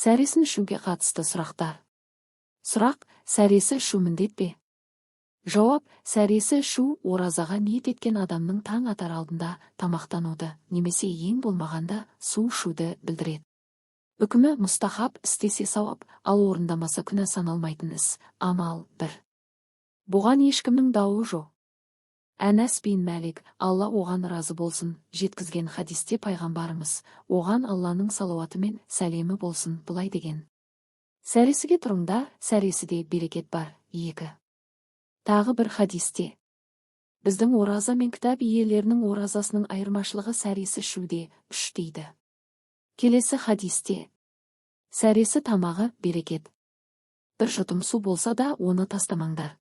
Сәресін ішуге қатысты сұрақтар. Сұрақ: сәресі ішу міндет пе? Жауап: сәресі ішу оразаға ниет еткен адамның таң атар алдында тамақтануды немесе ең болмағанда су ішуді білдіреді. Үкімі: мұстахаб, істесе сауап, ал орындамаса күнә саналмайтын іс. Амал 1. Бұған ешкімнің дауы жоқ. Әнәс бин Мәлик, Алла оған разы болсын, жеткізген хадисте пайғамбарымыз, оған Алланың салауаты мен сәлемі болсын, былай деген: сәресіге тұрыңдар, сәресіде берекет бар. 2. Тағы бір хадисте: біздің ораза мен кітап иелерінің оразасының айырмашылығы сәресі ішуде. 3 дейді. Келесі хадисте: сәресі тамағы берекет. Бір жұтым су болса да оны тастамаңдар.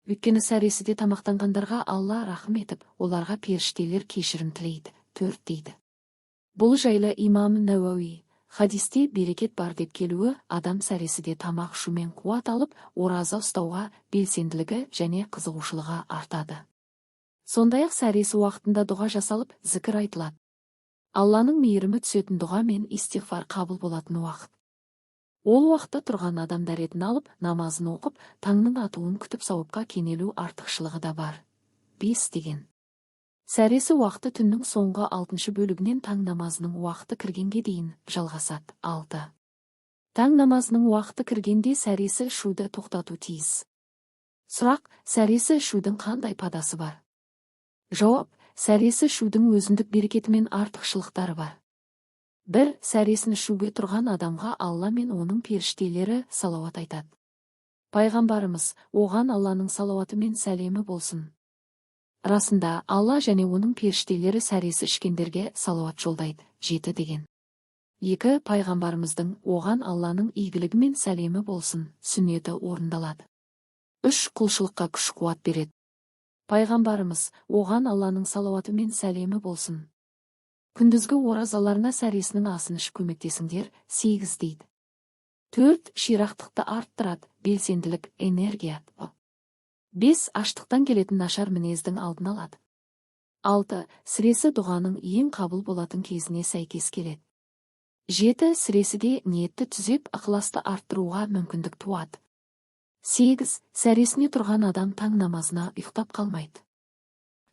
Өйткені сәресіде тамақтанғандарға Алла рахым етіп, оларға періштелер кешірім тілейді. 4 дейді. Бұл жайлы имам Науауи: хадисте берекет бар деп келуі адам сәресіде тамақ ішумен қуат алып, ораза ұстауға белсенділігі және қызығушылығы артады. Сондай-ақ сәресі уақытында дұға жасалып, зікір айтылады. Алланың мейірімі түсетін дұға мен истиғфар қабыл болатын уақыт. Ол уақытта тұрған адам дәретін алып, намазын оқып, таңның атуын күтіп сауапқа кенелу артықшылығы да бар. 5 деген. Сәресі уақыты түннің соңғы 6 бөлігінен таң намазының уақыты кіргенге дейін жалғасады. 6. Таң намазының уақыты кіргенде сәресі ішуді тоқтату тиіс. Сұрақ: сәресі ішудің қандай падасы бар? Жауап: сәресі ішудің өзіндік берекеті мен артықшылықтары бар. 1. Сәресін ішуге тұрған адамға Алла мен оның періштелері салауат айтады. Пайғамбарымыз, оған Алланың салауаты мен сәлемі болсын. Расында, Алла және оның періштелері сәресі ішкендерге салауат жолдайды. 7 деген. 2. Пайғамбарымыздың, оған Алланың игілігі мен сәлемі болсын, сүннеті орындалады. 3. Құлшылыққа күш-қуат береді. Пайғамбарымыз, оған Алланың салауаты мен сәлемі болсын. Күндізгі оразаларына сәресінің асын іш көмектесіңдер. 8 дейді. 4. Ширақтықты арттырады, белсенділік, энергия. 5. Аштықтан келетін нашар мінездің алдын алады. 6. Сіресі дұғаның ең қабыл болатын кезіне сәйкес келеді. 7. Сіресіде ниетті түзеп, ықыласты арттыруға мүмкіндік туады. 8. Сәресіне тұрған адам таң намазына ұйықтап қалмайды.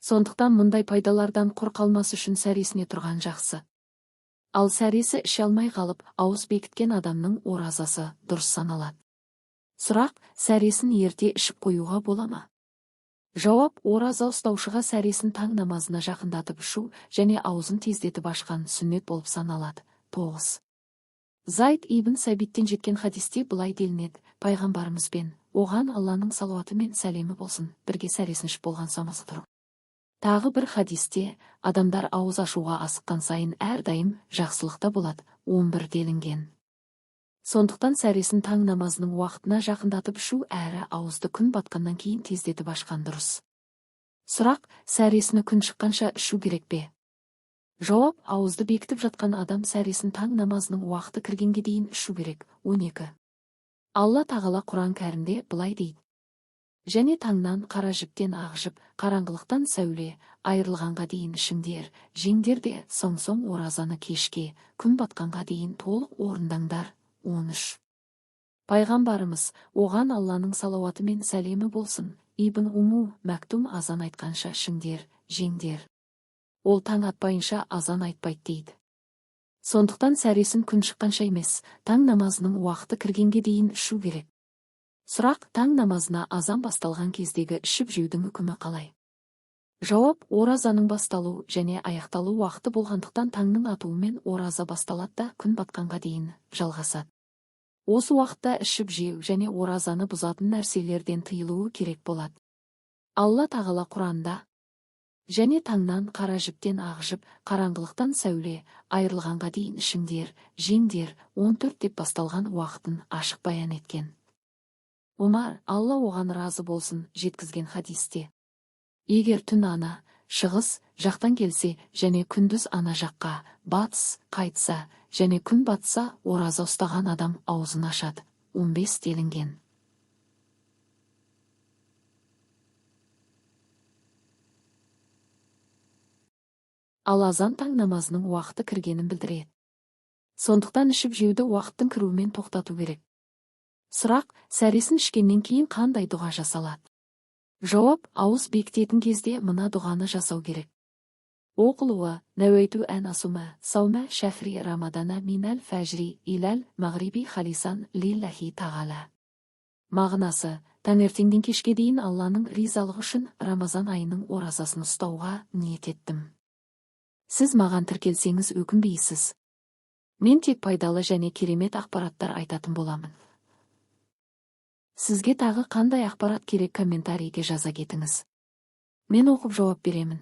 Сондықтан мұндай пайдалардан құр қалмас үшін сәресіне тұрған жақсы. Ал сәресі іше алмай қалып, ауыз бекіткен адамның оразасы дұрыс саналады. Сұрақ: сәресін ерте ішіп қоюға бола ма? Жауап: ораза ұстаушыға сәресін таң намазына жақындатып ішу және аузын тездетіп ашқан сүннет болып саналады. 9. Зайд ибн Сәбиттен жеткен хадисте былай делінеді: пайғамбарымызбен, оған Алланың салауаты мен сәлемі болсын, бірге сәресін ішіп болған самасы тұрып. Тағы бір хадисте: адамдар ауыз ашуға асыққан сайын әрдайым жақсылықта болады. 11 делінген. Сондықтан сәресін таң намазының уақытына жақындатып ішу әрі ауызды күн батқаннан кейін тездетіп ашқан дұрыс. Сұрақ: сәресіні күн шыққанша ішу керек пе? Жауап: ауызды бекітіп жатқан адам сәресін таң намазының уақыты кіргенге дейін ішу керек. 12. Алла тағала Құран кәрімде былай дейді: және таңнан қара жіптен ақ жіп, қараңғылықтан сәуле айырылғанға дейін ішіңдер, жеңдер де соң оразаны кешке, күн батқанға дейін толық орындаңдар. 13. Пайғамбарымыз, оған Алланың салауаты мен сәлемі болсын, Ибн Уму Мәктум азан айтқанша ішіңдер, жеңдер. Ол таң атпайынша азан айтпайды дейді. Сондықтан сәресін күн шыққанша емес, таң намазының уақыты кіргенге дейін ішу керек. Сұрақ: таң намазына азан басталған кездегі ішіп-жеудің үкімі қалай? Жауап: оразаның басталу және аяқталу уақыты болғандықтан таңның атуымен ораза басталады да күн батқанға дейін жалғасады. Осы уақытта ішіп-жеу және оразаны бұзатын нәрселерден тыйылуы керек болады. Алла тағала Құранда: және таңнан қара жіптен ақ жіп, қараңғылықтан сәуле айырылғанға дейін ішіңдер, жеңдер 14 деп басталған уақытын ашық баян еткен. Омар, Алла оған разы болсын, жеткізген хадисте: егер түн ана, шығыс жақтан келсе және күндіз ана жаққа, батыс қайтса және күн батса, ораза ұстаған адам аузын ашады. 15 делінген. Ал азан таң намазының уақыты кіргенін білдіреді. Сондықтан ішіп жеуді уақыттың кіруімен тоқтату керек. Сұрақ: сәресін ішкеннен кейін қандай дұға жасалады? Жауап: ауыз бекітетін кезде мына дұғаны жасау керек. Оқылуы: нәуейту ән асума саума шәфри рамадана минәл фәжри иләл мағриби халисан лилләхи тағала. Мағынасы: таңертеңден кешке дейін Алланың ризалығы үшін Рамазан айының оразасын ұстауға ниет еттім. Сіз маған тіркелсеңіз өкінбейсіз. Мен тек пайдалы және керемет ақпараттар айтатын боламын. Сізге тағы қандай ақпарат керек комментарийге жаза кетіңіз. Мен оқып жауап беремін.